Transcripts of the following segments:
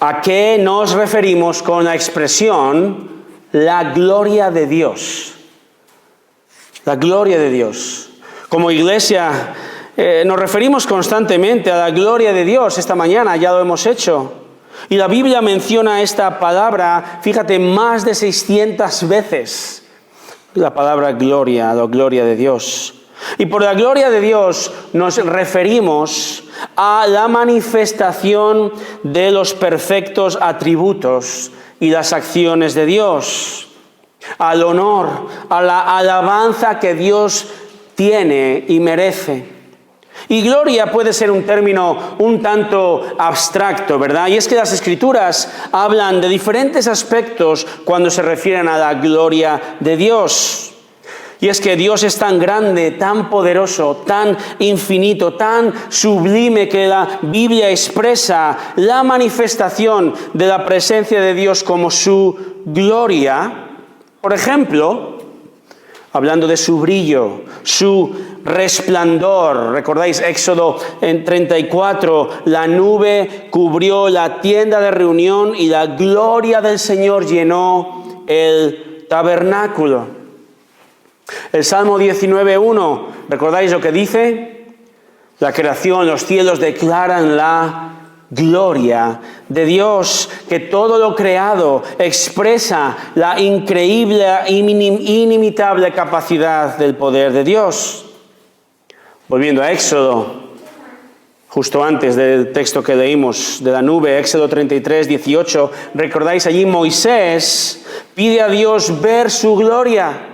¿A qué nos referimos con la expresión la gloria de Dios? La gloria de Dios. Como iglesia nos referimos constantemente a la gloria de Dios. Esta mañana ya lo hemos hecho. Y la Biblia menciona esta palabra, fíjate, más de 600 veces. La palabra gloria, la gloria de Dios. Y por la gloria de Dios nos referimos a la manifestación de los perfectos atributos y las acciones de Dios, al honor, a la alabanza que Dios tiene y merece. Y gloria puede ser un término un tanto abstracto, ¿verdad? Y es que las Escrituras hablan de diferentes aspectos cuando se refieren a la gloria de Dios. Y es que Dios es tan grande, tan poderoso, tan infinito, tan sublime que la Biblia expresa la manifestación de la presencia de Dios como su gloria. Por ejemplo, hablando de su brillo, su resplandor. ¿Recordáis Éxodo 34? La nube cubrió la tienda de reunión y la gloria del Señor llenó el tabernáculo. El Salmo 19:1, ¿recordáis lo que dice? La creación, los cielos declaran la gloria de Dios, que todo lo creado expresa la increíble, inimitable capacidad del poder de Dios. Volviendo a Éxodo, justo antes del texto que leímos de la nube, Éxodo 33:18, ¿recordáis? Allí Moisés pide a Dios ver su gloria.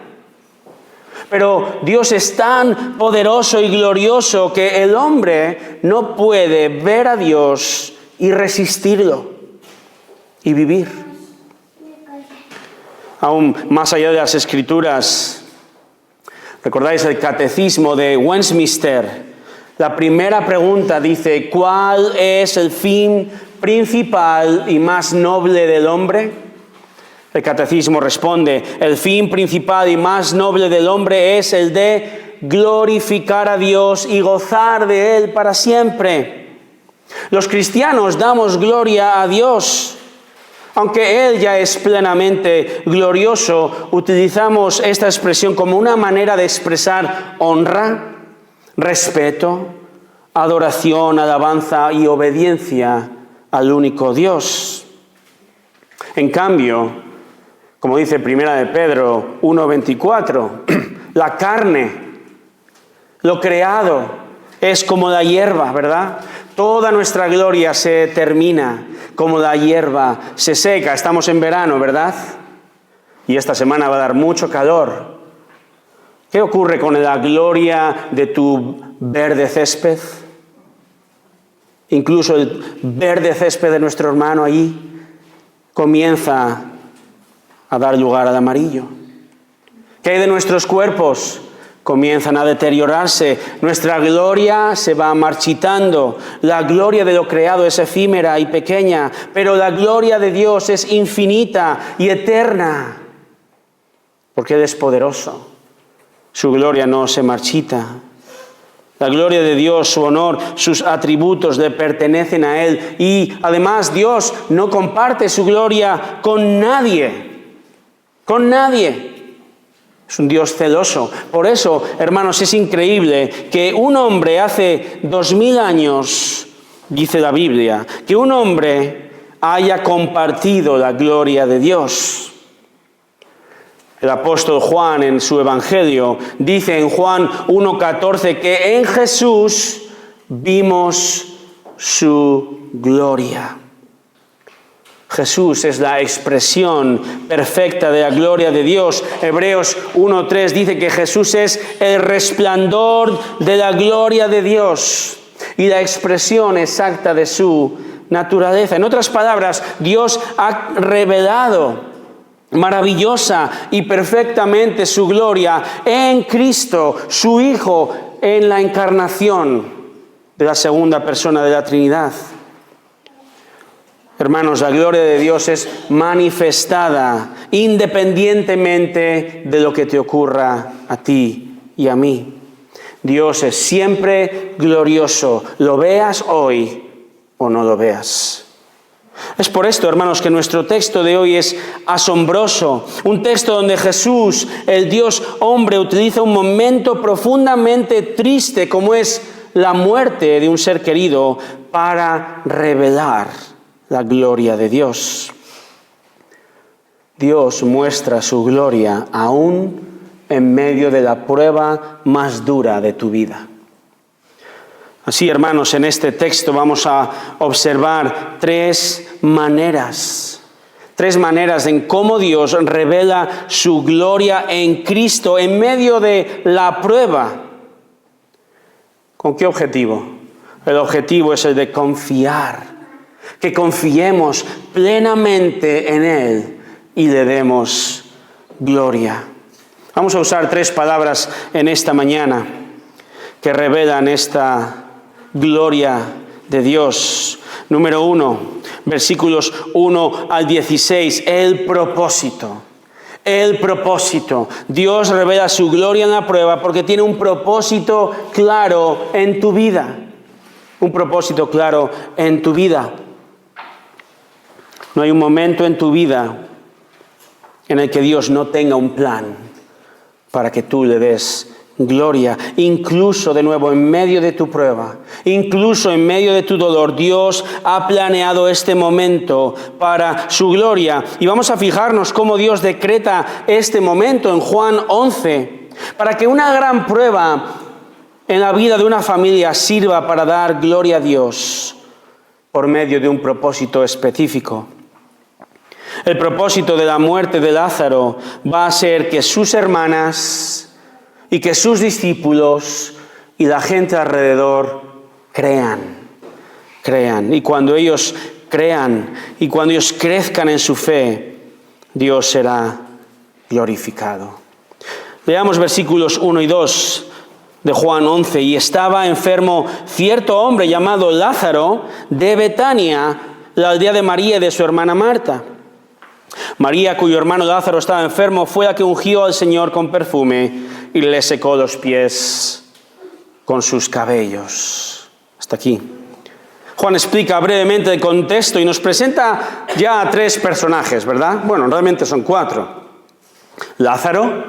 Pero Dios es tan poderoso y glorioso que el hombre no puede ver a Dios y resistirlo y vivir. Aún más allá de las Escrituras, ¿recordáis el catecismo de Westminster? La primera pregunta dice: ¿cuál es el fin principal y más noble del hombre? El catecismo responde: el fin principal y más noble del hombre es el de glorificar a Dios y gozar de Él para siempre. Los cristianos damos gloria a Dios. Aunque Él ya es plenamente glorioso, utilizamos esta expresión como una manera de expresar honra, respeto, adoración, alabanza y obediencia al único Dios. En cambio, como dice Primera de Pedro 1:24, la carne, lo creado, es como la hierba, ¿verdad? Toda nuestra gloria se termina, como la hierba se seca. Estamos en verano, ¿verdad? Y esta semana va a dar mucho calor. ¿Qué ocurre con la gloria de tu verde césped? Incluso el verde césped de nuestro hermano allí comienza a dar lugar al amarillo. ¿Qué hay de nuestros cuerpos? Comienzan a deteriorarse. Nuestra gloria se va marchitando. La gloria de lo creado es efímera y pequeña, pero la gloria de Dios es infinita y eterna, porque Él es poderoso. Su gloria no se marchita. La gloria de Dios, su honor, sus atributos le pertenecen a Él. Y además Dios no comparte su gloria con nadie. Con nadie. Es un Dios celoso. Por eso, hermanos, es increíble que un hombre hace 2000 años, dice la Biblia, que un hombre haya compartido la gloria de Dios. El apóstol Juan en su Evangelio dice en Juan 1:14 que en Jesús vimos su gloria. Jesús es la expresión perfecta de la gloria de Dios. Hebreos 1:3 dice que Jesús es el resplandor de la gloria de Dios y la expresión exacta de su naturaleza. En otras palabras, Dios ha revelado maravillosa y perfectamente su gloria en Cristo, su Hijo, en la encarnación de la segunda persona de la Trinidad. Hermanos, la gloria de Dios es manifestada independientemente de lo que te ocurra a ti y a mí. Dios es siempre glorioso, lo veas hoy o no lo veas. Es por esto, hermanos, que nuestro texto de hoy es asombroso. Un texto donde Jesús, el Dios hombre, utiliza un momento profundamente triste como es la muerte de un ser querido para revelar la gloria de Dios. Dios muestra su gloria aún en medio de la prueba más dura de tu vida. Así, hermanos, en este texto vamos a observar tres maneras en cómo Dios revela su gloria en Cristo en medio de la prueba. ¿Con qué objetivo? El objetivo es el de confiar, que confiemos plenamente en Él y le demos gloria. Vamos a usar tres palabras en esta mañana que revelan esta gloria de Dios. Número 1, versículos 1 al 16, el propósito. El propósito. Dios revela su gloria en la prueba porque tiene un propósito claro en tu vida. Un propósito claro en tu vida. No hay un momento en tu vida en el que Dios no tenga un plan para que tú le des gloria. Incluso, de nuevo, en medio de tu prueba, incluso en medio de tu dolor, Dios ha planeado este momento para su gloria. Y vamos a fijarnos cómo Dios decreta este momento en Juan 11, para que una gran prueba en la vida de una familia sirva para dar gloria a Dios por medio de un propósito específico. El propósito de la muerte de Lázaro va a ser que sus hermanas y que sus discípulos y la gente alrededor crean. Y cuando ellos crean y cuando ellos crezcan en su fe, Dios será glorificado. Veamos versículos 1 y 2 de Juan 11. Y estaba enfermo cierto hombre llamado Lázaro de Betania, la aldea de María y de su hermana Marta. María, cuyo hermano Lázaro estaba enfermo, fue la que ungió al Señor con perfume y le secó los pies con sus cabellos. Hasta aquí. Juan explica brevemente el contexto y nos presenta ya a tres personajes, ¿verdad? Bueno, realmente son cuatro. Lázaro,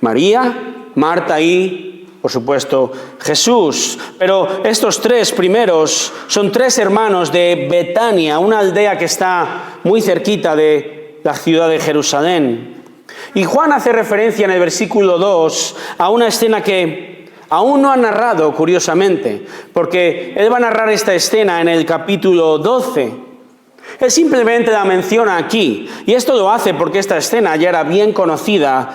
María, Marta y, por supuesto, Jesús. Pero estos tres primeros son tres hermanos de Betania, una aldea que está muy cerquita de la ciudad de Jerusalén. Y Juan hace referencia en el versículo 2 a una escena que aún no ha narrado, curiosamente, porque él va a narrar esta escena en el capítulo 12. Él simplemente la menciona aquí, y esto lo hace porque esta escena ya era bien conocida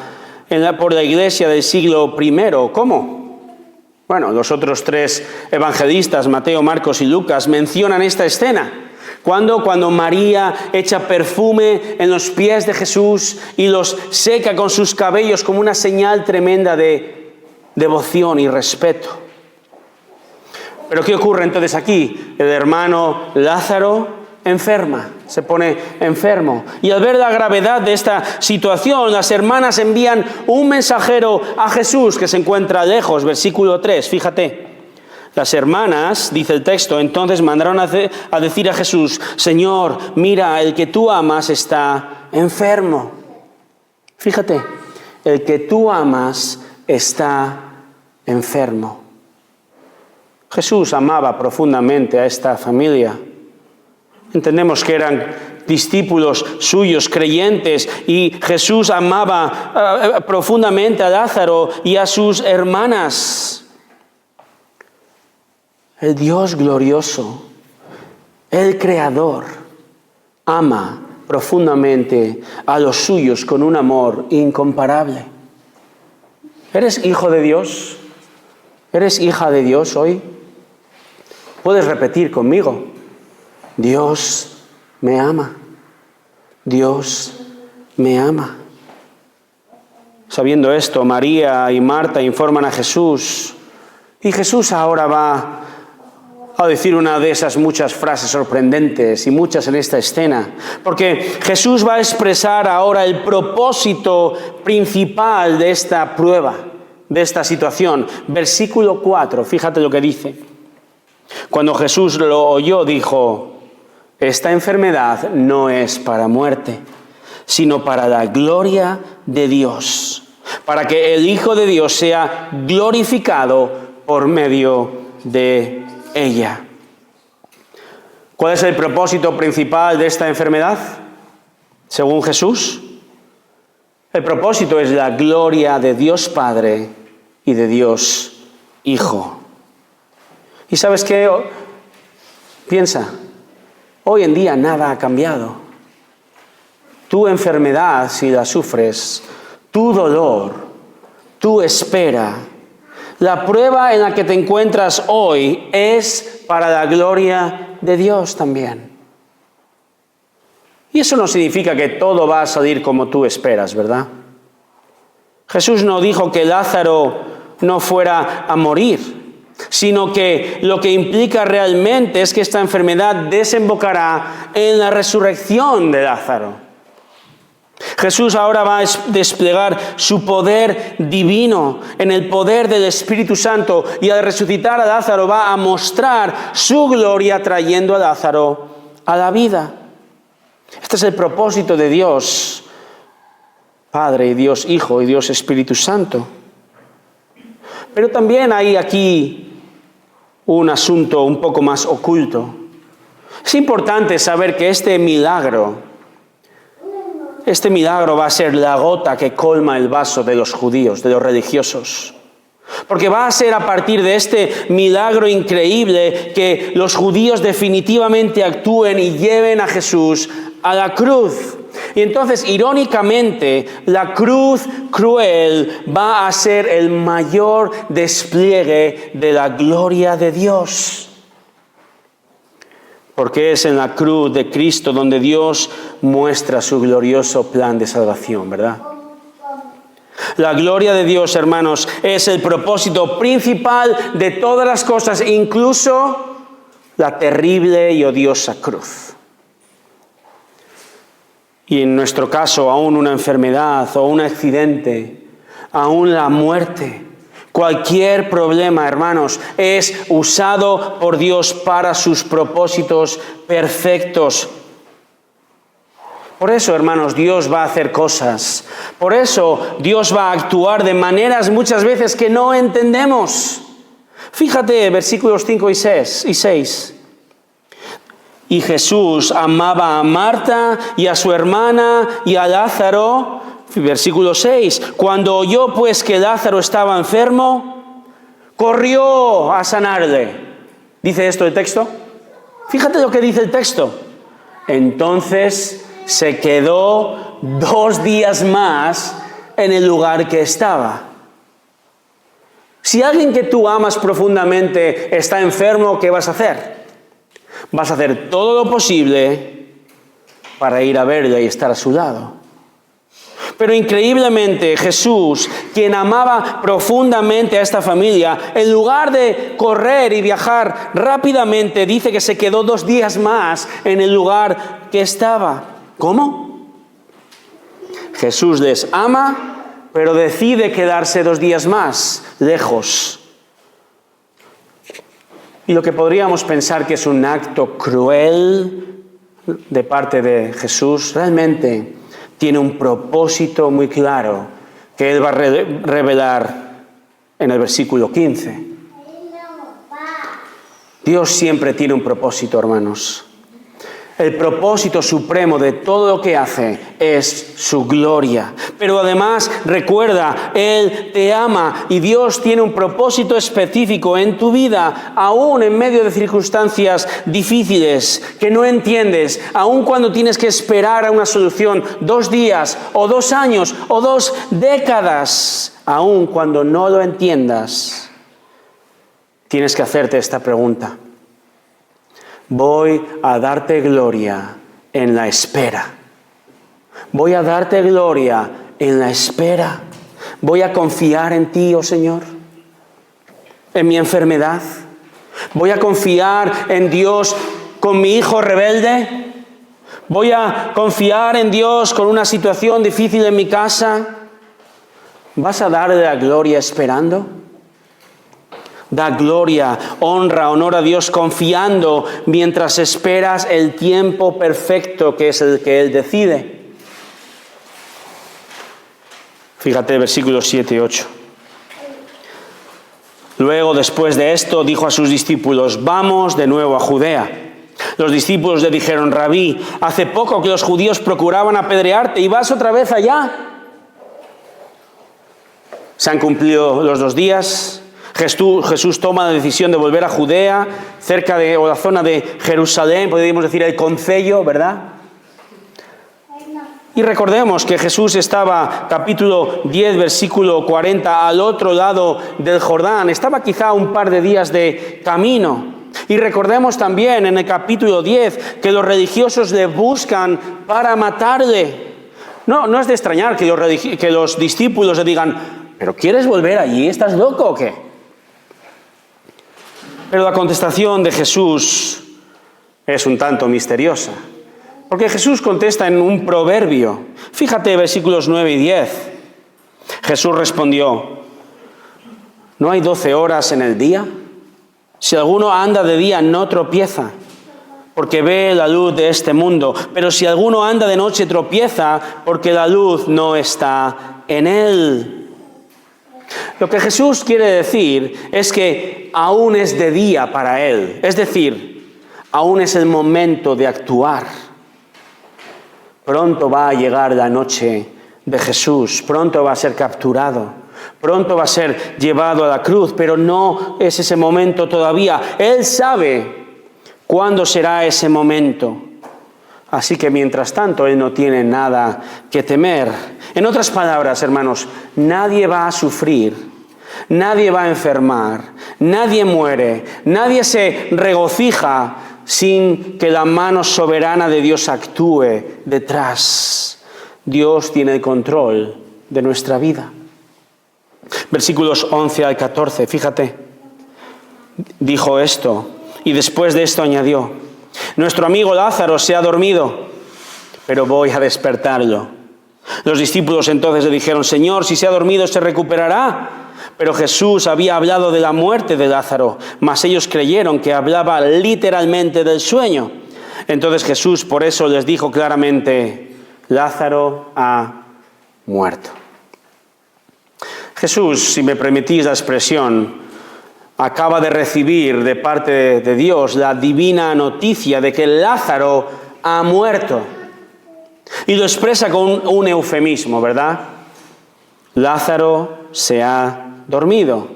por la iglesia del siglo I. ¿Cómo? Bueno, los otros tres evangelistas, Mateo, Marcos y Lucas, mencionan esta escena. Cuando María echa perfume en los pies de Jesús y los seca con sus cabellos como una señal tremenda de devoción y respeto. Pero ¿qué ocurre entonces aquí? El hermano Lázaro se pone enfermo. Y al ver la gravedad de esta situación, las hermanas envían un mensajero a Jesús que se encuentra lejos. Versículo 3, fíjate. Las hermanas, dice el texto, entonces mandaron a decir a Jesús: Señor, mira, el que tú amas está enfermo. Fíjate, el que tú amas está enfermo. Jesús amaba profundamente a esta familia. Entendemos que eran discípulos suyos, creyentes, y Jesús amaba profundamente a Lázaro y a sus hermanas. El Dios glorioso, el Creador, ama profundamente a los suyos con un amor incomparable. ¿Eres hijo de Dios? ¿Eres hija de Dios hoy? Puedes repetir conmigo: Dios me ama. Dios me ama. Sabiendo esto, María y Marta informan a Jesús, y Jesús ahora va a decir una de esas muchas frases sorprendentes y muchas en esta escena, porque Jesús va a expresar ahora el propósito principal de esta prueba, de esta situación. Versículo 4, fíjate lo que dice. Cuando Jesús lo oyó, dijo: esta enfermedad no es para muerte, sino para la gloria de Dios, para que el Hijo de Dios sea glorificado por medio de ella. ¿Cuál es el propósito principal de esta enfermedad? Según Jesús, el propósito es la gloria de Dios Padre y de Dios Hijo. ¿Y sabes qué? Piensa, hoy en día nada ha cambiado. Tu enfermedad, si la sufres, tu dolor, tu espera, la prueba en la que te encuentras hoy es para la gloria de Dios también. Y eso no significa que todo va a salir como tú esperas, ¿verdad? Jesús no dijo que Lázaro no fuera a morir, sino que lo que implica realmente es que esta enfermedad desembocará en la resurrección de Lázaro. Jesús ahora va a desplegar su poder divino en el poder del Espíritu Santo, y al resucitar a Lázaro va a mostrar su gloria trayendo a Lázaro a la vida. Este es el propósito de Dios Padre, y Dios Hijo, y Dios Espíritu Santo. Pero también hay aquí un asunto un poco más oculto. Es importante saber que este milagro va a ser la gota que colma el vaso de los judíos, de los religiosos. Porque va a ser a partir de este milagro increíble que los judíos definitivamente actúen y lleven a Jesús a la cruz. Y entonces, irónicamente, la cruz cruel va a ser el mayor despliegue de la gloria de Dios. Porque es en la cruz de Cristo donde Dios muestra su glorioso plan de salvación, ¿verdad? La gloria de Dios, hermanos, es el propósito principal de todas las cosas, incluso la terrible y odiosa cruz. Y en nuestro caso, aún una enfermedad o un accidente, aún la muerte, cualquier problema, hermanos, es usado por Dios para sus propósitos perfectos. Por eso, hermanos, Dios va a hacer cosas. Por eso Dios va a actuar de maneras muchas veces que no entendemos. Fíjate, versículos 5 y 6. Y Jesús amaba a Marta y a su hermana y a Lázaro. Versículo 6. Cuando oyó pues que Lázaro estaba enfermo, corrió a sanarle. ¿Dice esto el texto? Fíjate lo que dice el texto. Entonces se quedó 2 días más en el lugar que estaba. Si alguien que tú amas profundamente está enfermo, ¿qué vas a hacer? Vas a hacer todo lo posible para ir a verle y estar a su lado. Pero increíblemente Jesús, quien amaba profundamente a esta familia, en lugar de correr y viajar rápidamente, dice que se quedó 2 días más en el lugar que estaba. ¿Cómo? Jesús les ama, pero decide quedarse 2 días más lejos. Y lo que podríamos pensar que es un acto cruel de parte de Jesús, realmente tiene un propósito muy claro que Él va a revelar en el versículo 15. Dios siempre tiene un propósito, hermanos. El propósito supremo de todo lo que hace es su gloria. Pero además, recuerda, Él te ama y Dios tiene un propósito específico en tu vida, aún en medio de circunstancias difíciles que no entiendes, aún cuando tienes que esperar a una solución 2 días o 2 años o 2 décadas, aún cuando no lo entiendas, tienes que hacerte esta pregunta. Voy a darte gloria en la espera. Voy a darte gloria en la espera. Voy a confiar en ti, oh Señor, en mi enfermedad. Voy a confiar en Dios con mi hijo rebelde. Voy a confiar en Dios con una situación difícil en mi casa. ¿Vas a darle la gloria esperando? Da gloria, honra, honor a Dios confiando mientras esperas el tiempo perfecto que es el que Él decide. Fíjate, versículos 7 y 8. Luego, después de esto, dijo a sus discípulos: vamos de nuevo a Judea. Los discípulos le dijeron: Rabí, hace poco que los judíos procuraban apedrearte y vas otra vez allá. Se han cumplido los 2 días. Jesús toma la decisión de volver a Judea, cerca de, o la zona de Jerusalén, podríamos decir el concello, ¿verdad? Y recordemos que Jesús estaba, capítulo 10, versículo 40, al otro lado del Jordán. Estaba quizá un par de días de camino. Y recordemos también en el capítulo 10 que los religiosos le buscan para matarle. No es de extrañar que los discípulos le digan: ¿pero quieres volver allí? ¿Estás loco o qué? Pero la contestación de Jesús es un tanto misteriosa. Porque Jesús contesta en un proverbio. Fíjate, versículos 9 y 10. Jesús respondió: ¿no hay 12 horas en el día? Si alguno anda de día, no tropieza, porque ve la luz de este mundo. Pero si alguno anda de noche, tropieza, porque la luz no está en él. Lo que Jesús quiere decir es que aún es de día para él. Es decir, aún es el momento de actuar. Pronto va a llegar la noche de Jesús, pronto va a ser capturado, pronto va a ser llevado a la cruz, pero no es ese momento todavía. Él sabe cuándo será ese momento. Así que mientras tanto, Él no tiene nada que temer. En otras palabras, hermanos, nadie va a sufrir, nadie va a enfermar, nadie muere, nadie se regocija sin que la mano soberana de Dios actúe detrás. Dios tiene el control de nuestra vida. Versículos 11 al 14, fíjate. Dijo esto y después de esto añadió: nuestro amigo Lázaro se ha dormido, pero voy a despertarlo. Los discípulos entonces le dijeron: Señor, si se ha dormido, se recuperará. Pero Jesús había hablado de la muerte de Lázaro, mas ellos creyeron que hablaba literalmente del sueño. Entonces Jesús por eso les dijo claramente: Lázaro ha muerto. Jesús, si me permitís la expresión, acaba de recibir de parte de Dios la divina noticia de que Lázaro ha muerto. Y lo expresa con un eufemismo, ¿verdad? Lázaro se ha dormido.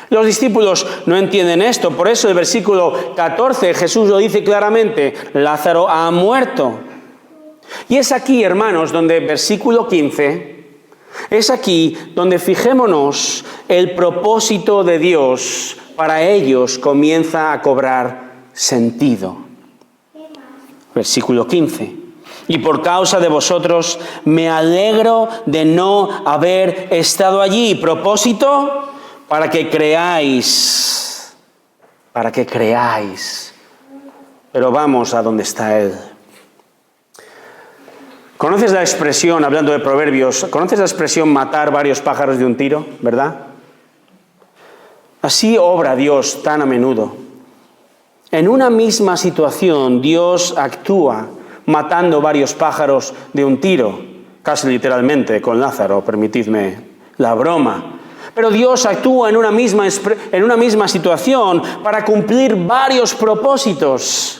Los discípulos no entienden esto, por eso el versículo 14 Jesús lo dice claramente: Lázaro ha muerto. Y es aquí, hermanos, donde versículo 15, es aquí donde fijémonos el propósito de Dios para ellos comienza a cobrar sentido. Versículo 15. Y por causa de vosotros me alegro de no haber estado allí. Propósito: para que creáis. Para que creáis. Pero vamos a donde está Él. ¿Conoces la expresión, hablando de proverbios, conoces la expresión matar varios pájaros de un tiro, verdad? Así obra Dios tan a menudo. En una misma situación Dios actúa matando varios pájaros de un tiro, casi literalmente con Lázaro, permitidme la broma. Pero Dios actúa en una misma situación para cumplir varios propósitos.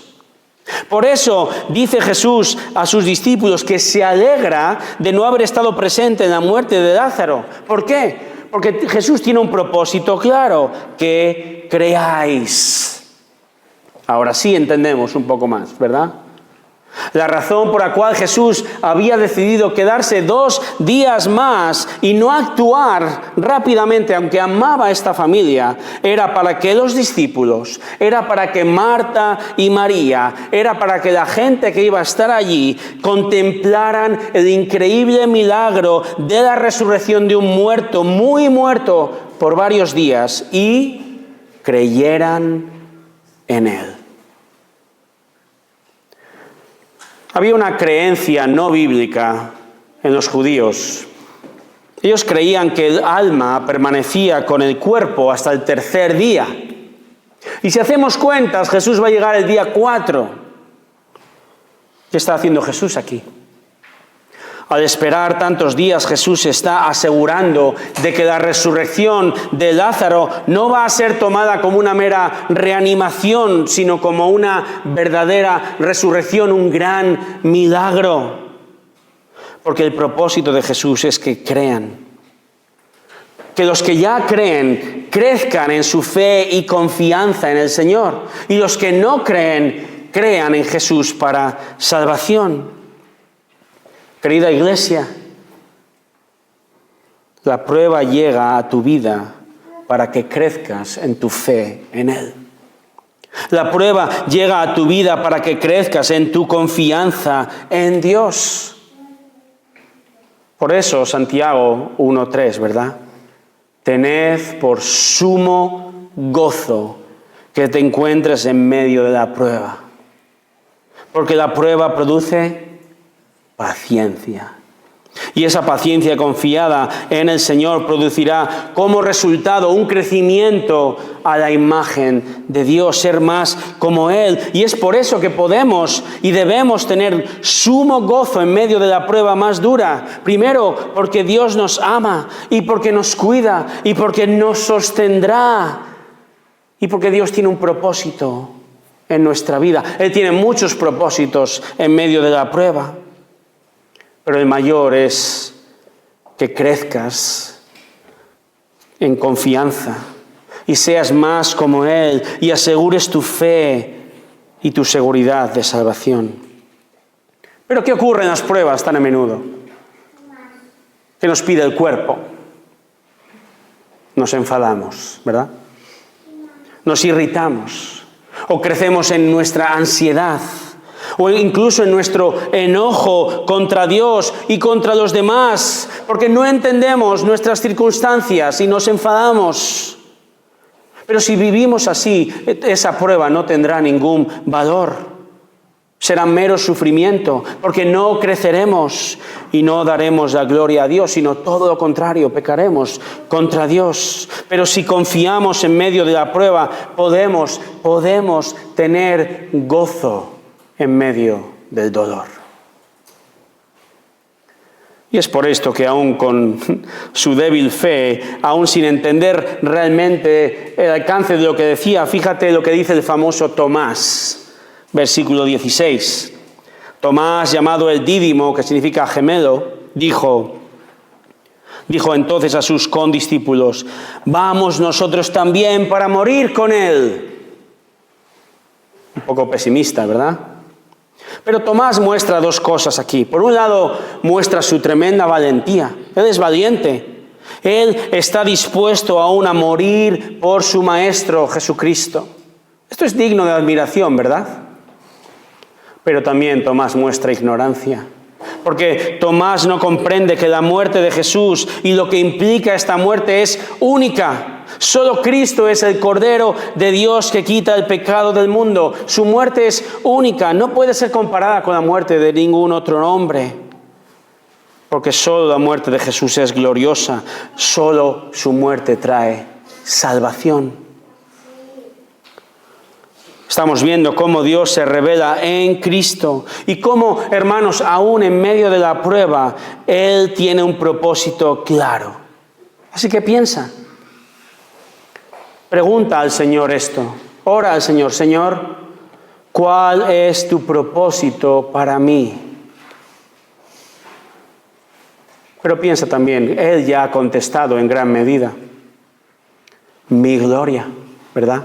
Por eso dice Jesús a sus discípulos que se alegra de no haber estado presente en la muerte de Lázaro. ¿Por qué? Porque Jesús tiene un propósito claro: que creáis. Ahora sí entendemos un poco más, ¿verdad? La razón por la cual Jesús había decidido quedarse 2 días más y no actuar rápidamente, aunque amaba a esta familia, era para que los discípulos, era para que Marta y María, era para que la gente que iba a estar allí contemplaran el increíble milagro de la resurrección de un muerto, muy muerto por varios días, y creyeran en Él. Había una creencia no bíblica en los judíos Ellos creían que el alma permanecía con el cuerpo hasta el tercer día. Y si hacemos cuentas, Jesús va a llegar el día 4. ¿Qué está haciendo Jesús aquí? Al esperar tantos días, Jesús está asegurando de que la resurrección de Lázaro no va a ser tomada como una mera reanimación, sino como una verdadera resurrección, un gran milagro. Porque el propósito de Jesús es que crean. Que los que ya creen crezcan en su fe y confianza en el Señor. Y los que no creen, crean en Jesús para salvación. Querida iglesia, la prueba llega a tu vida para que crezcas en tu fe en Él. La prueba llega a tu vida para que crezcas en tu confianza en Dios. Por eso Santiago 1:3, ¿verdad? Tened por sumo gozo que te encuentres en medio de la prueba. Porque la prueba produce paciencia. Y esa paciencia confiada en el Señor producirá como resultado un crecimiento a la imagen de Dios, ser más como Él. Y es por eso que podemos y debemos tener sumo gozo en medio de la prueba más dura. Primero, porque Dios nos ama y porque nos cuida y porque nos sostendrá y porque Dios tiene un propósito en nuestra vida. Él tiene muchos propósitos en medio de la prueba. Pero el mayor es que crezcas en confianza y seas más como Él y asegures tu fe y tu seguridad de salvación. Pero ¿qué ocurre en las pruebas tan a menudo? ¿Qué nos pide el cuerpo? Nos enfadamos, ¿verdad? Nos irritamos o crecemos en nuestra ansiedad. O incluso en nuestro enojo contra Dios y contra los demás, porque no entendemos nuestras circunstancias y nos enfadamos. Pero si vivimos así, esa prueba no tendrá ningún valor. Será mero sufrimiento, porque no creceremos y no daremos la gloria a Dios, sino todo lo contrario, pecaremos contra Dios. Pero si confiamos en medio de la prueba, podemos tener gozo en medio del dolor. Y es por esto que aún con su débil fe, aún sin entender realmente el alcance de lo que decía, fíjate lo que dice el famoso Tomás, versículo 16. Tomás, llamado el Dídimo, que significa gemelo, dijo entonces a sus condiscípulos: vamos nosotros también para morir con él. Un poco pesimista, ¿verdad? Pero Tomás muestra dos cosas aquí. Por un lado, muestra su tremenda valentía. Él es valiente. Él está dispuesto aún a morir por su Maestro Jesucristo. Esto es digno de admiración, ¿verdad? Pero también Tomás muestra ignorancia. Porque Tomás no comprende que la muerte de Jesús y lo que implica esta muerte es única. Solo Cristo es el Cordero de Dios que quita el pecado del mundo. Su muerte es única, no puede ser comparada con la muerte de ningún otro hombre. Porque solo la muerte de Jesús es gloriosa, solo su muerte trae salvación. Estamos viendo cómo Dios se revela en Cristo y cómo, hermanos, aún en medio de la prueba, Él tiene un propósito claro. Así que piensa. Pregunta al Señor esto. Ora al Señor: Señor, ¿cuál es tu propósito para mí? Pero piensa también, Él ya ha contestado en gran medida. Mi gloria, ¿verdad?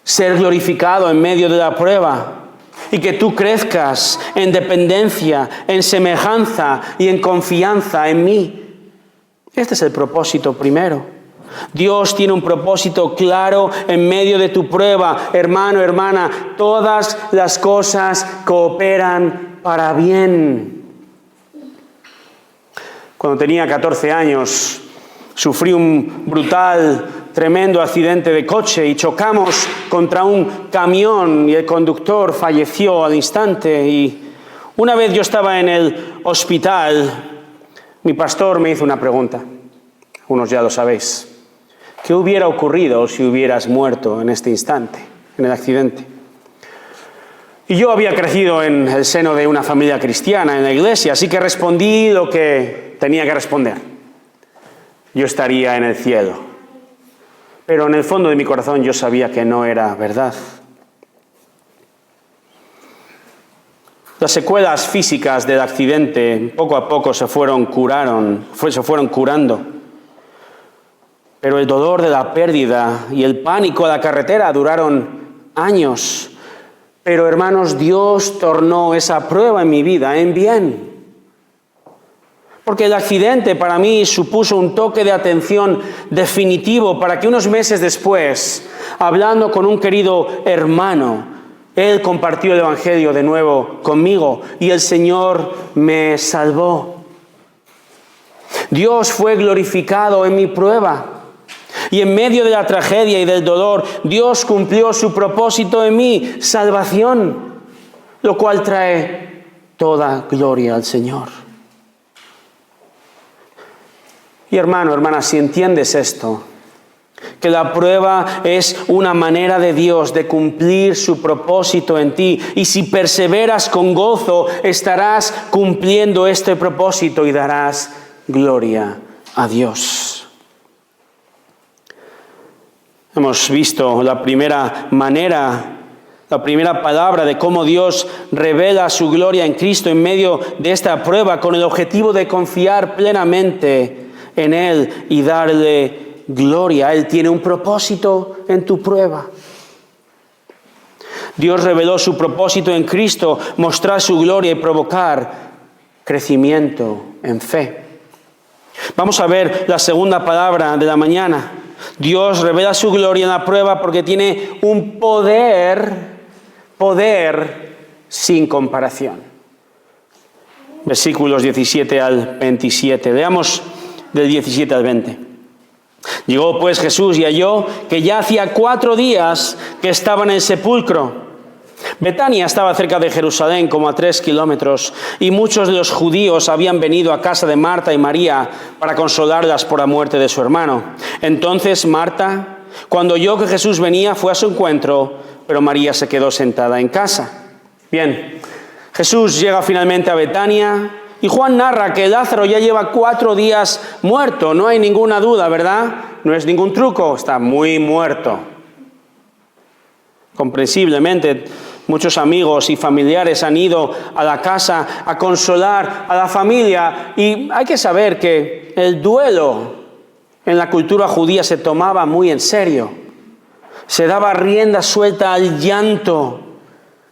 Ser glorificado en medio de la prueba y que tú crezcas en dependencia, en semejanza y en confianza en mí. Este es el propósito primero. Dios tiene un propósito claro en medio de tu prueba. Hermano, hermana, todas las cosas cooperan para bien. Cuando tenía 14 años, sufrí un brutal, tremendo accidente de coche y chocamos contra un camión y el conductor falleció al instante. Y una vez yo estaba en el hospital, Mi pastor me hizo una pregunta, algunos ya lo sabéis. ¿Qué hubiera ocurrido si hubieras muerto en este instante, en el accidente? Y yo había crecido en el seno de una familia cristiana, en la iglesia, así que respondí lo que tenía que responder. Yo estaría en el cielo. Pero en el fondo de mi corazón yo sabía que no era verdad. Las secuelas físicas del accidente poco a poco se fueron curando. Pero el dolor de la pérdida y el pánico de la carretera duraron años. Pero hermanos, Dios tornó esa prueba en mi vida en bien. Porque el accidente para mí supuso un toque de atención definitivo para que unos meses después, hablando con un querido hermano, él compartió el Evangelio de nuevo conmigo y el Señor me salvó. Dios fue glorificado en mi prueba. Y en medio de la tragedia y del dolor, Dios cumplió su propósito en mí, salvación, lo cual trae toda gloria al Señor. Y hermana, si entiendes esto, que la prueba es una manera de Dios de cumplir su propósito en ti, y si perseveras con gozo, estarás cumpliendo este propósito y darás gloria a Dios. Hemos visto la primera palabra de cómo Dios revela su gloria en Cristo en medio de esta prueba con el objetivo de confiar plenamente en Él y darle gloria. Él tiene un propósito en tu prueba. Dios reveló su propósito en Cristo, mostrar su gloria y provocar crecimiento en fe. Vamos a ver la segunda palabra de la mañana. Dios revela su gloria en la prueba porque tiene un poder sin comparación. Versículos 17 al 27. Leamos del 17 al 20. Llegó pues Jesús y halló que ya hacía 4 días que estaba en el sepulcro. Betania estaba cerca de Jerusalén, como a 3 kilómetros, y muchos de los judíos habían venido a casa de Marta y María para consolarlas por la muerte de su hermano. Entonces Marta, cuando oyó que Jesús venía, fue a su encuentro, pero María se quedó sentada en casa. Bien, Jesús llega finalmente a Betania, y Juan narra que Lázaro ya lleva 4 días muerto. No hay ninguna duda, ¿verdad? No es ningún truco, está muy muerto. Comprensiblemente, muchos amigos y familiares han ido a la casa a consolar a la familia, y hay que saber que el duelo en la cultura judía se tomaba muy en serio. Se daba rienda suelta al llanto,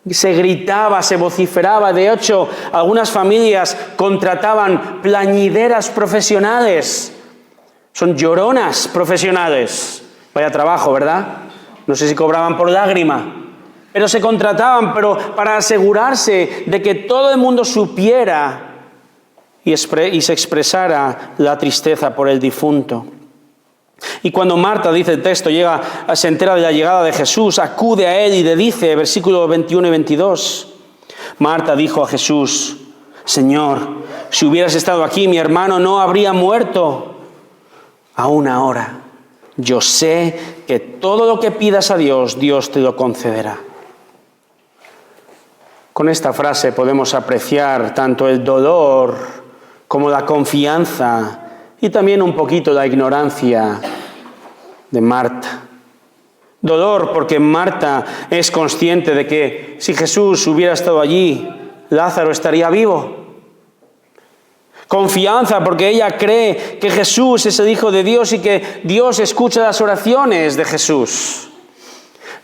se gritaba, se vociferaba. De hecho, algunas familias contrataban plañideras profesionales. Son lloronas profesionales. Vaya trabajo, ¿verdad? No sé si cobraban por lágrima, pero se contrataban para asegurarse de que todo el mundo supiera y se expresara la tristeza por el difunto. Y cuando Marta, dice el texto, se entera de la llegada de Jesús, acude a él y le dice, versículos 21 y 22, Marta dijo a Jesús: Señor, si hubieras estado aquí, mi hermano no habría muerto. Aún ahora, yo sé que todo lo que pidas a Dios, Dios te lo concederá. Con esta frase podemos apreciar tanto el dolor como la confianza y también un poquito la ignorancia de Marta. Dolor porque Marta es consciente de que si Jesús hubiera estado allí, Lázaro estaría vivo. Confianza porque ella cree que Jesús es el Hijo de Dios y que Dios escucha las oraciones de Jesús.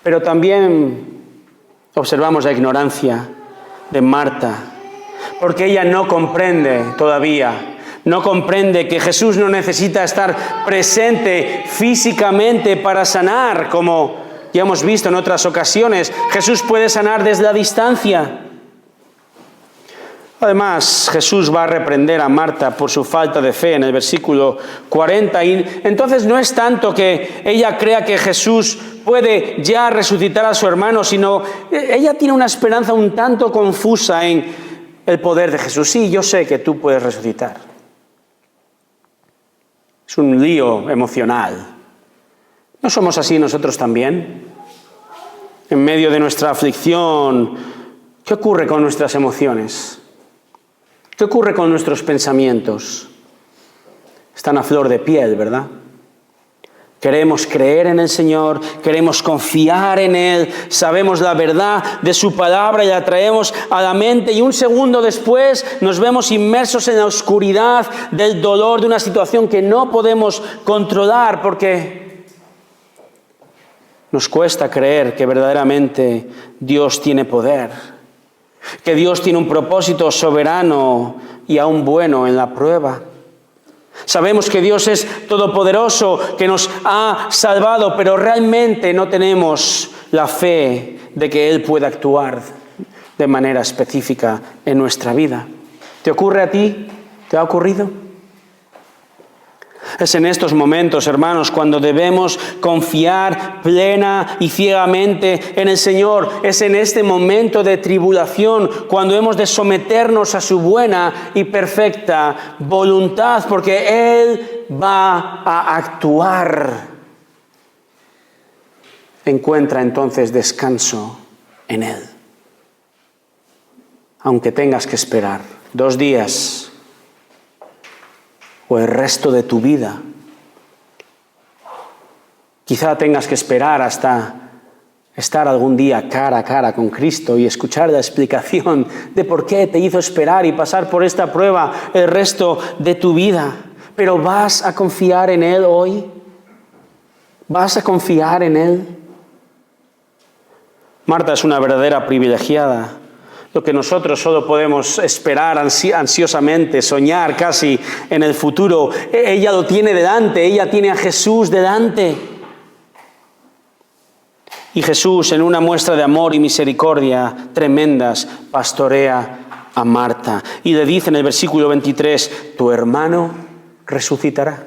Pero también observamos la ignorancia de Marta, porque ella no comprende todavía, no comprende que Jesús no necesita estar presente físicamente para sanar, como ya hemos visto en otras ocasiones. Jesús puede sanar desde la distancia. Además, Jesús va a reprender a Marta por su falta de fe en el versículo 40. Y entonces no es tanto que ella crea que Jesús puede ya resucitar a su hermano, sino ella tiene una esperanza un tanto confusa en el poder de Jesús. Sí, yo sé que tú puedes resucitar. Es un lío emocional. ¿No somos así nosotros también? En medio de nuestra aflicción, ¿qué ocurre con nuestras emociones? ¿Qué ocurre con nuestros pensamientos? Están a flor de piel, ¿verdad? Queremos creer en el Señor, queremos confiar en Él, sabemos la verdad de su palabra y la traemos a la mente y un segundo después nos vemos inmersos en la oscuridad del dolor de una situación que no podemos controlar porque nos cuesta creer que verdaderamente Dios tiene poder, que Dios tiene un propósito soberano y aún bueno en la prueba. Sabemos que Dios es todopoderoso, que nos ha salvado, pero realmente no tenemos la fe de que Él pueda actuar de manera específica en nuestra vida. ¿Te ocurre a ti? ¿Te ha ocurrido? Es en estos momentos, hermanos, cuando debemos confiar plena y ciegamente en el Señor. Es en este momento de tribulación cuando hemos de someternos a su buena y perfecta voluntad, porque Él va a actuar. Encuentra entonces descanso en Él. Aunque tengas que esperar 2 días o el resto de tu vida. Quizá tengas que esperar hasta estar algún día cara a cara con Cristo y escuchar la explicación de por qué te hizo esperar y pasar por esta prueba el resto de tu vida. Pero ¿vas a confiar en Él hoy? ¿Vas a confiar en Él? Marta es una verdadera privilegiada. Lo que nosotros solo podemos esperar ansiosamente, soñar casi en el futuro. Ella lo tiene delante, ella tiene a Jesús delante. Y Jesús, en una muestra de amor y misericordia tremendas, pastorea a Marta. Y le dice en el versículo 23, tu hermano resucitará.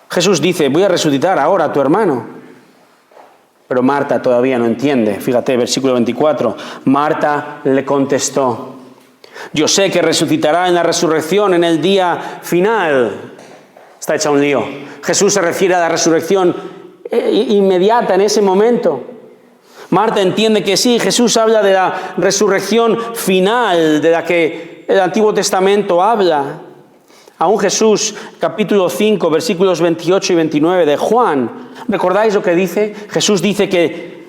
Jesús dice, voy a resucitar ahora a tu hermano. Pero Marta todavía no entiende. Fíjate, versículo 24. Marta le contestó, yo sé que resucitará en la resurrección en el día final. Está hecha un lío. Jesús se refiere a la resurrección inmediata en ese momento. Marta entiende que sí, Jesús habla de la resurrección final de la que el Antiguo Testamento habla. Aún Jesús, capítulo 5, versículos 28 y 29 de Juan. ¿Recordáis lo que dice? Jesús dice que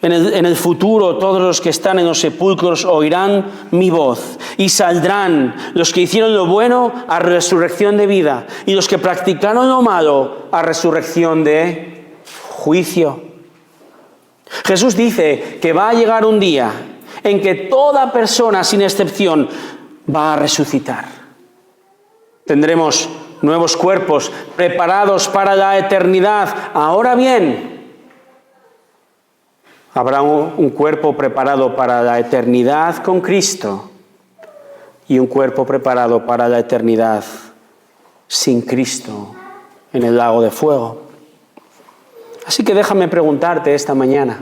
en el futuro todos los que están en los sepulcros oirán mi voz y saldrán los que hicieron lo bueno a resurrección de vida y los que practicaron lo malo a resurrección de juicio. Jesús dice que va a llegar un día en que toda persona sin excepción va a resucitar. Tendremos nuevos cuerpos preparados para la eternidad. Ahora bien, habrá un cuerpo preparado para la eternidad con Cristo y un cuerpo preparado para la eternidad sin Cristo en el lago de fuego. Así que déjame preguntarte esta mañana,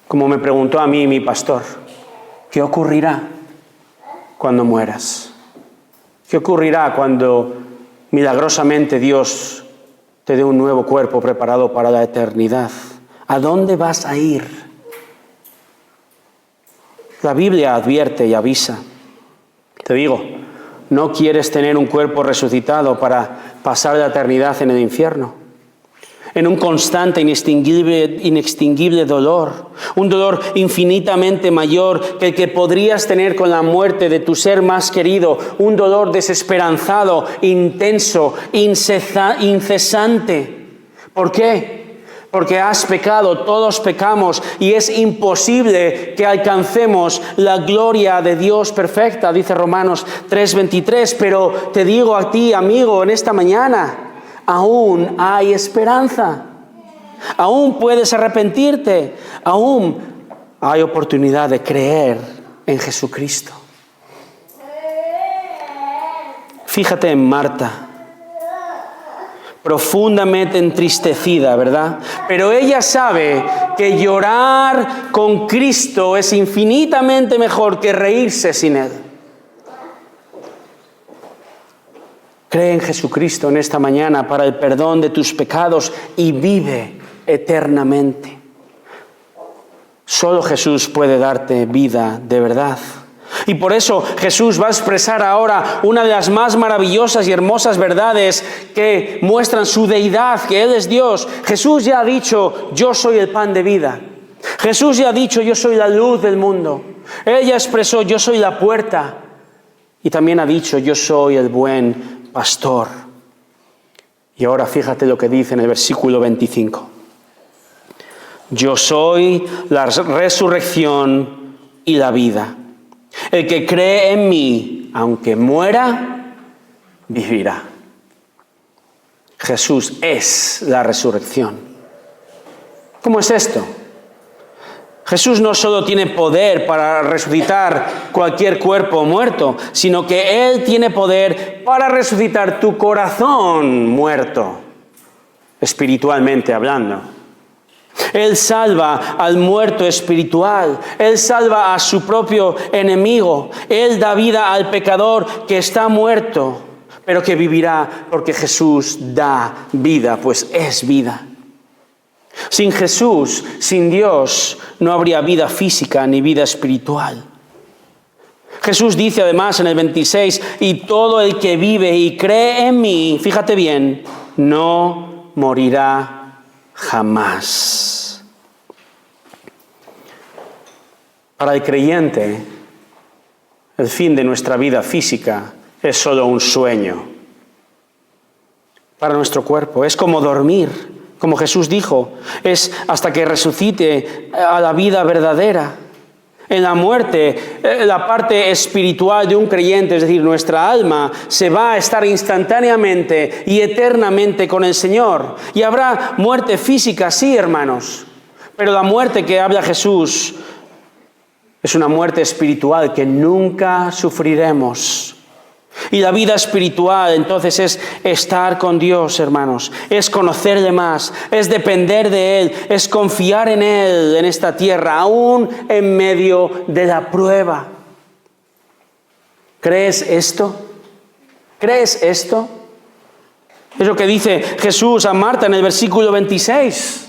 como me preguntó a mí mi pastor, ¿qué ocurrirá cuando mueras? ¿Qué ocurrirá cuando milagrosamente Dios te dé un nuevo cuerpo preparado para la eternidad? ¿A dónde vas a ir? La Biblia advierte y avisa. Te digo, no quieres tener un cuerpo resucitado para pasar la eternidad en el infierno, en un constante, inextinguible dolor, un dolor infinitamente mayor que el que podrías tener con la muerte de tu ser más querido, un dolor desesperanzado, intenso, incesante. ¿Por qué? Porque has pecado, todos pecamos y es imposible que alcancemos la gloria de Dios perfecta, dice Romanos 3:23, pero te digo a ti, amigo, en esta mañana, aún hay esperanza, aún puedes arrepentirte, aún hay oportunidad de creer en Jesucristo. Fíjate en Marta, profundamente entristecida, ¿verdad? Pero ella sabe que llorar con Cristo es infinitamente mejor que reírse sin Él. Cree en Jesucristo en esta mañana para el perdón de tus pecados y vive eternamente. Solo Jesús puede darte vida de verdad. Y por eso Jesús va a expresar ahora una de las más maravillosas y hermosas verdades que muestran su deidad, que Él es Dios. Jesús ya ha dicho, yo soy el pan de vida. Jesús ya ha dicho, yo soy la luz del mundo. Él ya expresó, yo soy la puerta. Y también ha dicho, yo soy el buen pastor. Y ahora fíjate lo que dice en el versículo 25. Yo soy la resurrección y la vida. El que cree en mí, aunque muera, vivirá. Jesús es la resurrección. ¿Cómo es esto? Jesús no solo tiene poder para resucitar cualquier cuerpo muerto, sino que Él tiene poder para resucitar tu corazón muerto, espiritualmente hablando. Él salva al muerto espiritual. Él salva a su propio enemigo. Él da vida al pecador que está muerto, pero que vivirá porque Jesús da vida, pues es vida. Sin Jesús, sin Dios, no habría vida física ni vida espiritual. Jesús dice además en el 26, y todo el que vive y cree en mí, fíjate bien, no morirá jamás. Para el creyente, el fin de nuestra vida física es solo un sueño. Para nuestro cuerpo es como dormir. Como Jesús dijo, es hasta que resucite a la vida verdadera. En la muerte, la parte espiritual de un creyente, es decir, nuestra alma, se va a estar instantáneamente y eternamente con el Señor. Y habrá muerte física, sí, hermanos, pero la muerte que habla Jesús es una muerte espiritual que nunca sufriremos. Y la vida espiritual entonces es estar con Dios, hermanos, es conocerle más, es depender de Él, es confiar en Él en esta tierra, aún en medio de la prueba. ¿Crees esto? ¿Crees esto? Es lo que dice Jesús a Marta en el versículo 26.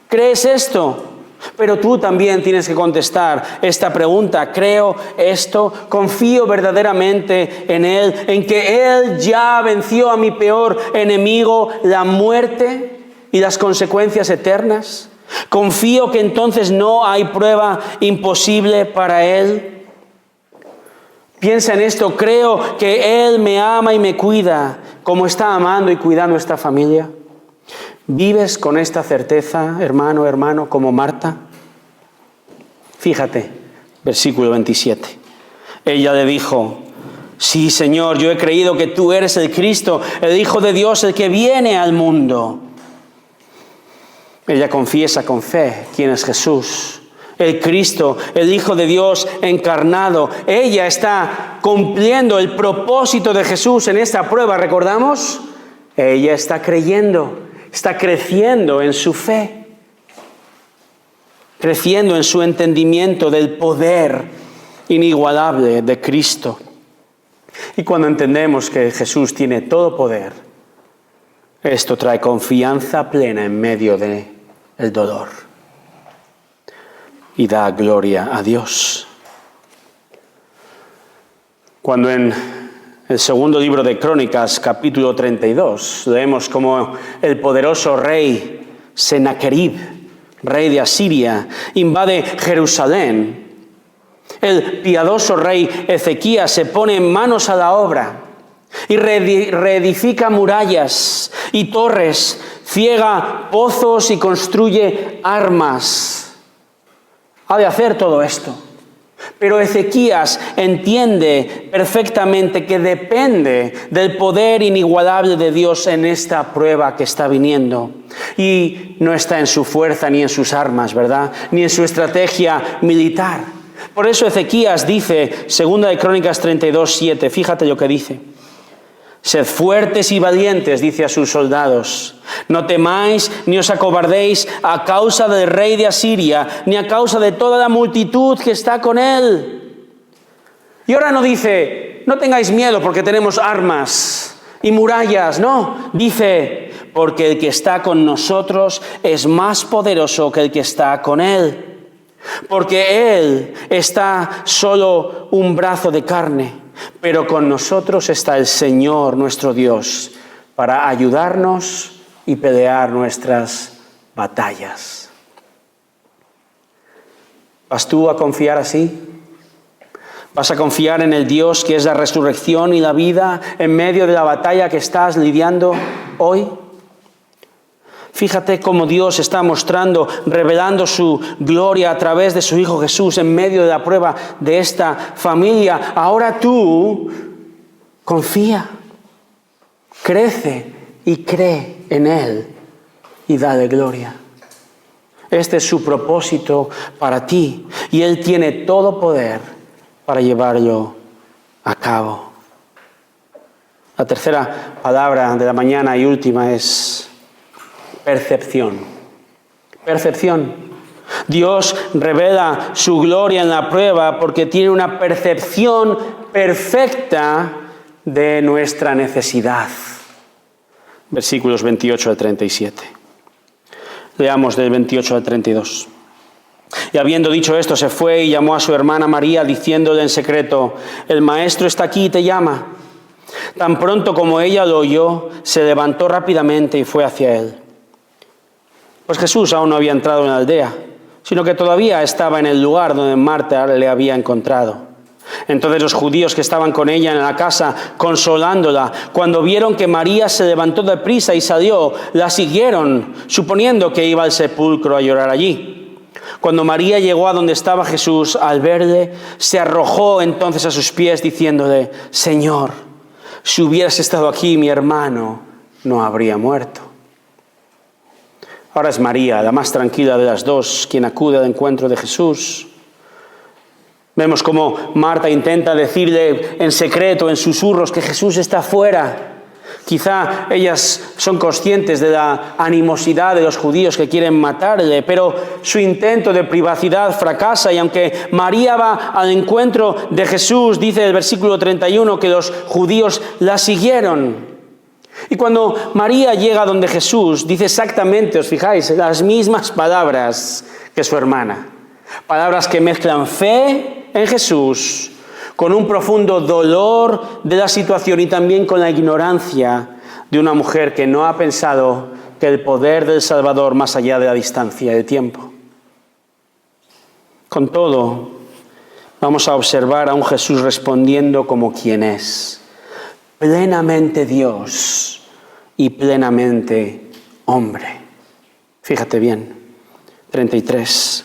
¿Crees esto? Pero tú también tienes que contestar esta pregunta. ¿Creo esto? ¿Confío verdaderamente en Él? ¿En que Él ya venció a mi peor enemigo, la muerte y las consecuencias eternas? ¿Confío que entonces no hay prueba imposible para Él? Piensa en esto. ¿Creo que Él me ama y me cuida como está amando y cuidando a esta familia? ¿Vives con esta certeza, hermano, como Marta? Fíjate, versículo 27. Ella le dijo, sí, Señor, yo he creído que tú eres el Cristo, el Hijo de Dios, el que viene al mundo. Ella confiesa con fe quién es Jesús, el Cristo, el Hijo de Dios encarnado. Ella está cumpliendo el propósito de Jesús en esta prueba, ¿recordamos? Ella está creyendo. Está creciendo en su fe, creciendo en su entendimiento del poder inigualable de Cristo. Y cuando entendemos que Jesús tiene todo poder, esto trae confianza plena en medio del dolor y da gloria a Dios. Cuando en el segundo libro de Crónicas, capítulo 32, leemos cómo el poderoso rey Sennacherib, rey de Asiria, invade Jerusalén. El piadoso rey Ezequías se pone manos a la obra y reedifica murallas y torres, ciega pozos y construye armas. Ha de hacer todo esto. Pero Ezequías entiende perfectamente que depende del poder inigualable de Dios en esta prueba que está viniendo. Y no está en su fuerza ni en sus armas, ¿verdad? Ni en su estrategia militar. Por eso Ezequías dice, 2 de Crónicas 32:7, fíjate lo que dice. Sed fuertes y valientes, dice a sus soldados. No temáis ni os acobardéis a causa del rey de Asiria, ni a causa de toda la multitud que está con él. Y ahora no dice, no tengáis miedo porque tenemos armas y murallas, no. Dice, porque el que está con nosotros es más poderoso que el que está con Él. Porque Él está solo un brazo de carne, pero con nosotros está el Señor, nuestro Dios, para ayudarnos y pelear nuestras batallas. ¿Vas tú a confiar así? ¿Vas a confiar en el Dios que es la resurrección y la vida en medio de la batalla que estás lidiando hoy? Fíjate cómo Dios está mostrando, revelando su gloria a través de su Hijo Jesús en medio de la prueba de esta familia. Ahora tú confía, crece y cree en Él y dale gloria. Este es su propósito para ti y Él tiene todo poder para llevarlo a cabo. La tercera palabra de la mañana y última es percepción. Percepción. Dios revela su gloria en la prueba porque tiene una percepción perfecta de nuestra necesidad. Versículos 28 al 37. Leamos del 28 al 32. Y habiendo dicho esto, se fue y llamó a su hermana María, diciéndole en secreto: el maestro está aquí y te llama. Tan pronto como ella lo oyó, se levantó rápidamente y fue hacia él. Pues Jesús aún no había entrado en la aldea, sino que todavía estaba en el lugar donde Marta le había encontrado. Entonces los judíos que estaban con ella en la casa, consolándola, cuando vieron que María se levantó deprisa y salió, la siguieron, suponiendo que iba al sepulcro a llorar allí. Cuando María llegó a donde estaba Jesús, al verle, se arrojó entonces a sus pies, diciéndole: Señor, si hubieras estado aquí, mi hermano no habría muerto. Ahora es María, la más tranquila de las dos, quien acude al encuentro de Jesús. Vemos cómo Marta intenta decirle en secreto, en susurros, que Jesús está fuera. Quizá ellas son conscientes de la animosidad de los judíos que quieren matarle, pero su intento de privacidad fracasa y aunque María va al encuentro de Jesús, dice el versículo 31 que los judíos la siguieron. Y cuando María llega donde Jesús, dice exactamente, os fijáis, las mismas palabras que su hermana. Palabras que mezclan fe en Jesús con un profundo dolor de la situación y también con la ignorancia de una mujer que no ha pensado que el poder del Salvador más allá de la distancia y el tiempo. Con todo, vamos a observar a un Jesús respondiendo como quien es, plenamente Dios y plenamente hombre. Fíjate bien, 33.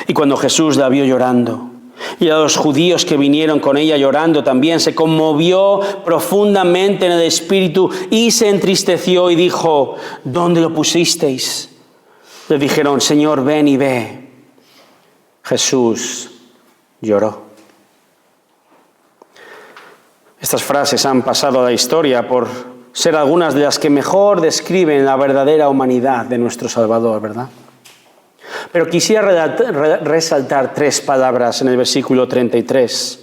Y cuando Jesús la vio llorando, y a los judíos que vinieron con ella llorando también, se conmovió profundamente en el espíritu y se entristeció y dijo: ¿dónde lo pusisteis? Le dijeron: Señor, ven y ve. Jesús lloró. Estas frases han pasado a la historia por ser algunas de las que mejor describen la verdadera humanidad de nuestro Salvador, ¿verdad? Pero quisiera resaltar tres palabras en el versículo 33.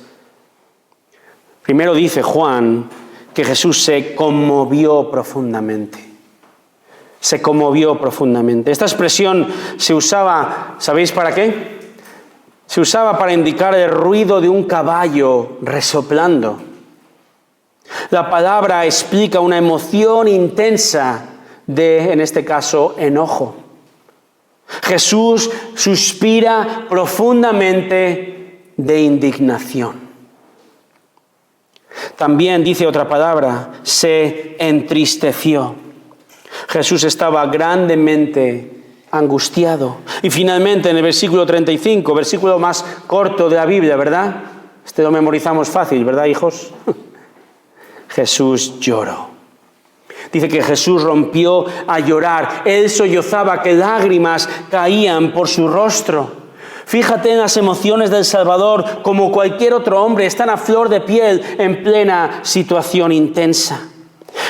Primero dice Juan que Jesús se conmovió profundamente. Se conmovió profundamente. Esta expresión se usaba, ¿sabéis para qué? Se usaba para indicar el ruido de un caballo resoplando. La palabra explica una emoción intensa de, en este caso, enojo. Jesús suspira profundamente de indignación. También dice otra palabra, se entristeció. Jesús estaba grandemente angustiado. Y finalmente en el versículo 35, versículo más corto de la Biblia, ¿verdad? Este lo memorizamos fácil, ¿verdad, hijos? Jesús lloró. Dice que Jesús rompió a llorar. Él sollozaba, que lágrimas caían por su rostro. Fíjate en las emociones del Salvador, como cualquier otro hombre, están a flor de piel en plena situación intensa.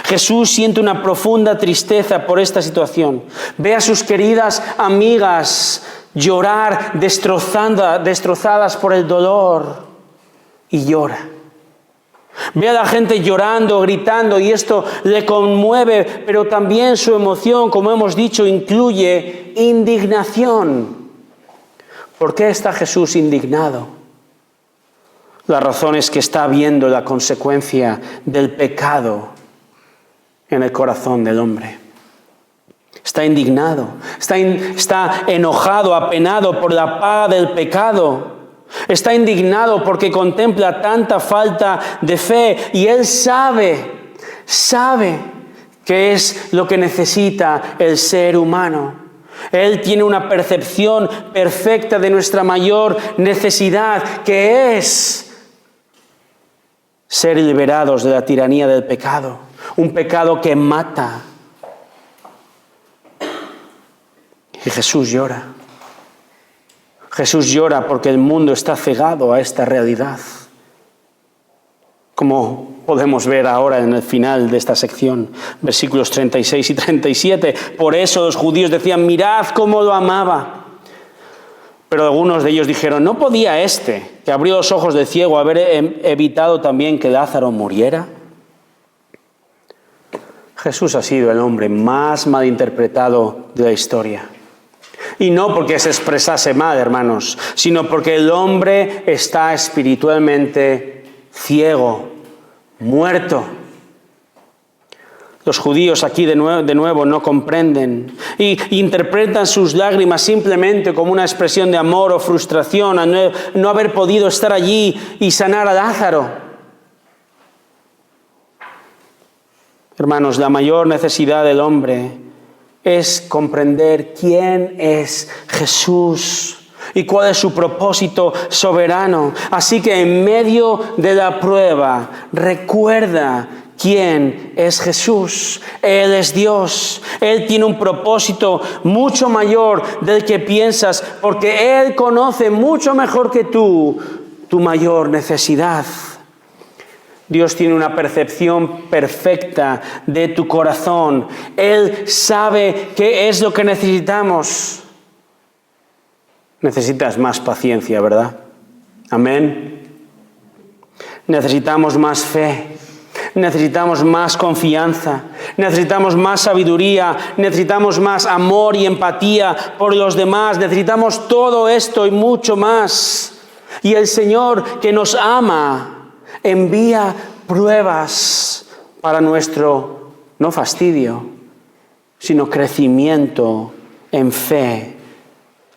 Jesús siente una profunda tristeza por esta situación. Ve a sus queridas amigas llorar, destrozadas por el dolor, y llora. Ve a la gente llorando, gritando, y esto le conmueve, pero también su emoción, como hemos dicho, incluye indignación. ¿Por qué está Jesús indignado? La razón es que está viendo la consecuencia del pecado en el corazón del hombre. Está indignado, está enojado, apenado por la paga del pecado. Está indignado porque contempla tanta falta de fe y él sabe qué es lo que necesita el ser humano. Él tiene una percepción perfecta de nuestra mayor necesidad, que es ser liberados de la tiranía del pecado, un pecado que mata. Y Jesús llora. Jesús llora porque el mundo está cegado a esta realidad, como podemos ver ahora en el final de esta sección, versículos 36 y 37. Por eso los judíos decían: mirad cómo lo amaba. Pero algunos de ellos dijeron: ¿no podía este, que abrió los ojos del ciego, haber evitado también que Lázaro muriera? Jesús ha sido el hombre más malinterpretado de la historia. Y no porque se expresase mal, hermanos, sino porque el hombre está espiritualmente ciego, muerto. Los judíos aquí de nuevo no comprenden y interpretan sus lágrimas simplemente como una expresión de amor o frustración a no haber podido estar allí y sanar a Lázaro. Hermanos, la mayor necesidad del hombre es comprender quién es Jesús y cuál es su propósito soberano. Así que en medio de la prueba, recuerda quién es Jesús. Él es Dios. Él tiene un propósito mucho mayor del que piensas, porque Él conoce mucho mejor que tú tu mayor necesidad. Dios tiene una percepción perfecta de tu corazón. Él sabe qué es lo que necesitamos. Necesitas más paciencia, ¿verdad? Amén. Necesitamos más fe. Necesitamos más confianza. Necesitamos más sabiduría. Necesitamos más amor y empatía por los demás. Necesitamos todo esto y mucho más. Y el Señor, que nos ama, envía pruebas para nuestro, no fastidio, sino crecimiento en fe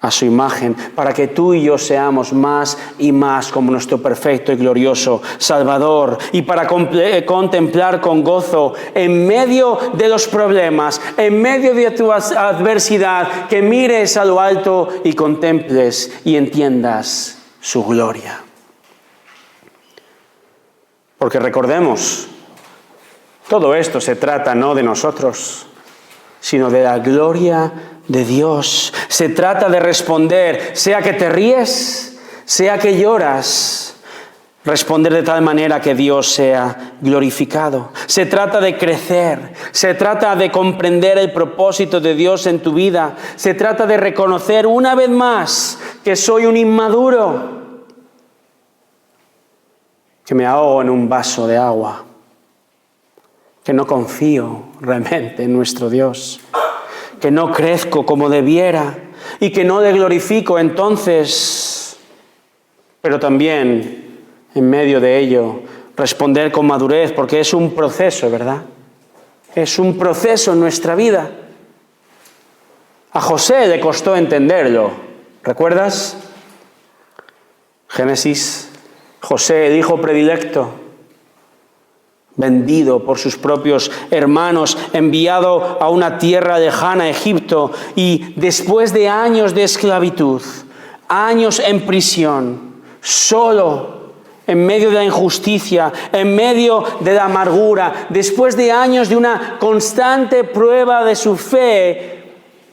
a su imagen, para que tú y yo seamos más y más como nuestro perfecto y glorioso Salvador, y para contemplar con gozo en medio de los problemas, en medio de tu adversidad, que mires a lo alto y contemples y entiendas su gloria. Porque recordemos, todo esto se trata no de nosotros, sino de la gloria de Dios. Se trata de responder, sea que te ríes, sea que lloras, responder de tal manera que Dios sea glorificado. Se trata de crecer, se trata de comprender el propósito de Dios en tu vida. Se trata de reconocer una vez más que soy un inmaduro, que me ahogo en un vaso de agua, que no confío realmente en nuestro Dios, que no crezco como debiera y que no le glorifico entonces. Pero también, en medio de ello, responder con madurez, porque es un proceso, ¿verdad? Es un proceso en nuestra vida. A José le costó entenderlo, ¿recuerdas? Génesis. José, el hijo predilecto, vendido por sus propios hermanos, enviado a una tierra lejana, Egipto, y después de años de esclavitud, años en prisión, solo, en medio de la injusticia, en medio de la amargura, después de años de una constante prueba de su fe,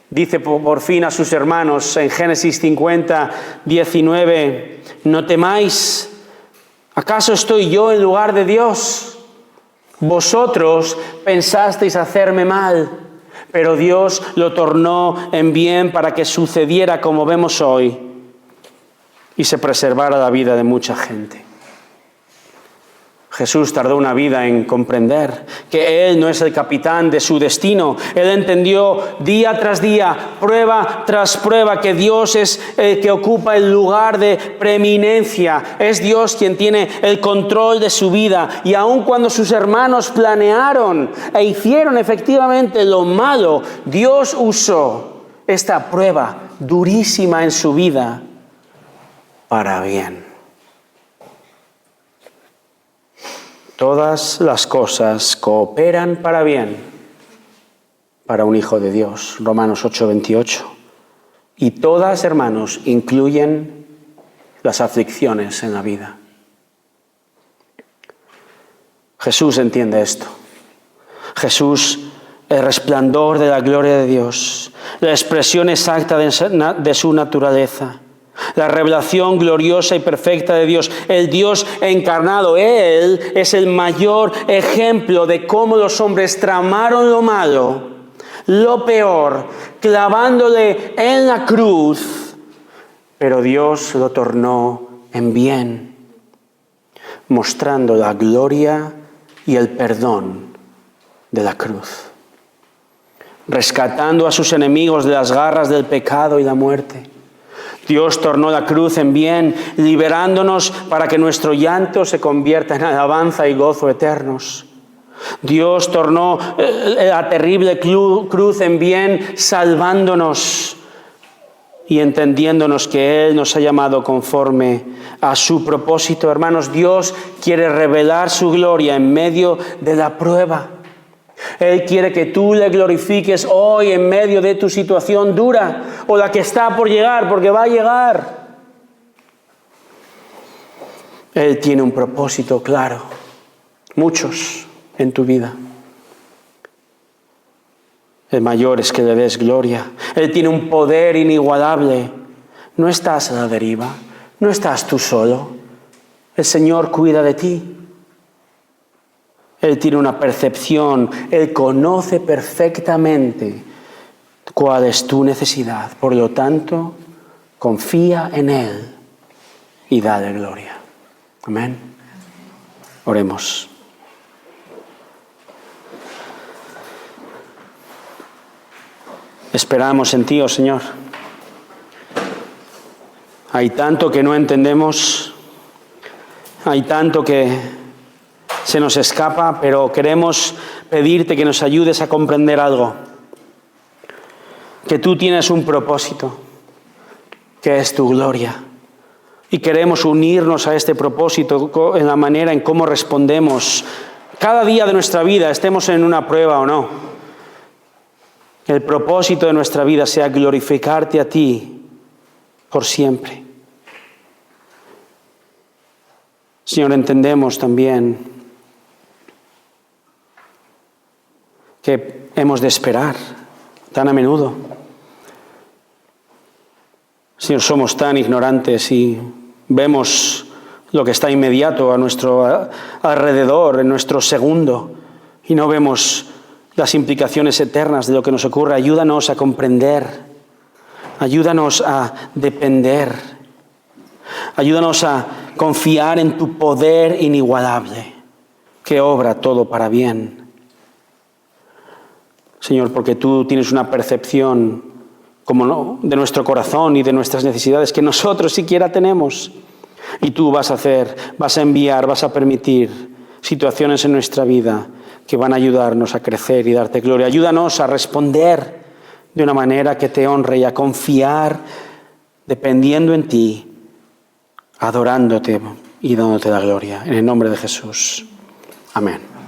dice por fin a sus hermanos en Génesis 50, 19, no temáis. ¿Acaso estoy yo en lugar de Dios? Vosotros pensasteis hacerme mal, pero Dios lo tornó en bien para que sucediera como vemos hoy y se preservara la vida de mucha gente. Jesús tardó una vida en comprender que Él no es el capitán de su destino. Él entendió día tras día, prueba tras prueba, que Dios es el que ocupa el lugar de preeminencia. Es Dios quien tiene el control de su vida. Y aun cuando sus hermanos planearon e hicieron efectivamente lo malo, Dios usó esta prueba durísima en su vida para bien. Todas las cosas cooperan para bien para un hijo de Dios. Romanos 8:28. Y todas, hermanos, incluyen las aflicciones en la vida. Jesús entiende esto. Jesús, el resplandor de la gloria de Dios, la expresión exacta de su naturaleza, la revelación gloriosa y perfecta de Dios, el Dios encarnado. Él es el mayor ejemplo de cómo los hombres tramaron lo malo, lo peor, clavándole en la cruz, pero Dios lo tornó en bien, mostrando la gloria y el perdón de la cruz, rescatando a sus enemigos de las garras del pecado y la muerte. Dios tornó la cruz en bien, liberándonos para que nuestro llanto se convierta en alabanza y gozo eternos. Dios tornó la terrible cruz en bien, salvándonos y entendiéndonos que Él nos ha llamado conforme a su propósito. Hermanos, Dios quiere revelar su gloria en medio de la prueba. Él quiere que tú le glorifiques hoy en medio de tu situación dura o la que está por llegar, porque va a llegar. Él tiene un propósito claro, muchos en tu vida. El mayor es que le des gloria. Él tiene un poder inigualable. No estás a la deriva, no estás tú solo. El Señor cuida de ti. Él tiene una percepción, Él conoce perfectamente cuál es tu necesidad. Por lo tanto, confía en Él y dale gloria. Amén. Oremos. Esperamos en ti, oh Señor. Hay tanto que no entendemos, hay tanto que se nos escapa, pero queremos pedirte que nos ayudes a comprender algo. Que tú tienes un propósito, que es tu gloria. Y queremos unirnos a este propósito en la manera en cómo respondemos cada día de nuestra vida, estemos en una prueba o no. El propósito de nuestra vida sea glorificarte a ti por siempre. Señor, entendemos también que hemos de esperar tan a menudo. Señor, somos tan ignorantes y vemos lo que está inmediato a nuestro alrededor, en nuestro segundo, y no vemos las implicaciones eternas de lo que nos ocurre. Ayúdanos a comprender, ayúdanos a depender, ayúdanos a confiar en tu poder inigualable, que obra todo para bien. Señor, porque tú tienes una percepción de nuestro corazón y de nuestras necesidades que nosotros siquiera tenemos. Y tú vas a enviar, vas a permitir situaciones en nuestra vida que van a ayudarnos a crecer y darte gloria. Ayúdanos a responder de una manera que te honre y a confiar dependiendo en ti, adorándote y dándote la gloria. En el nombre de Jesús. Amén.